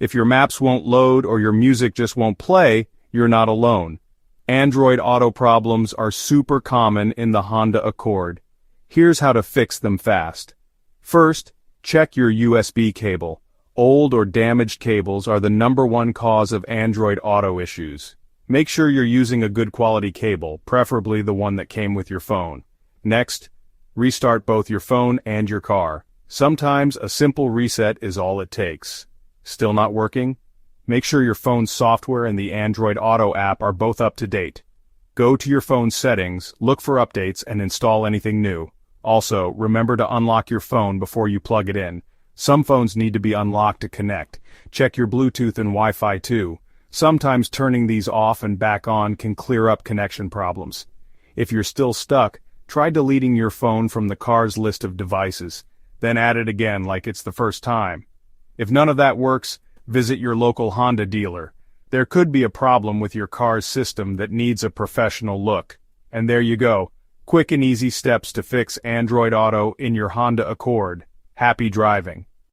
If your maps won't load or your music just won't play, you're not alone. Android Auto problems are super common in the Honda Accord. Here's how to fix them fast. First, check your USB cable. Old or damaged cables are the #1 cause of Android Auto issues. Make sure you're using a good quality cable, preferably the one that came with your phone. Next, restart both your phone and your car. Sometimes a simple reset is all it takes. Still not working? Make sure your phone's software and the Android Auto app are both up to date. Go to your phone's settings, look for updates, and install anything new. Also, remember to unlock your phone before you plug it in. Some phones need to be unlocked to connect. Check your Bluetooth and Wi-Fi too. Sometimes turning these off and back on can clear up connection problems. If you're still stuck, try deleting your phone from the car's list of devices. Then add it again like it's the first time. If none of that works, visit your local Honda dealer. There could be a problem with your car's system that needs a professional look. And there you go. Quick and easy steps to fix Android Auto in your Honda Accord. Happy driving.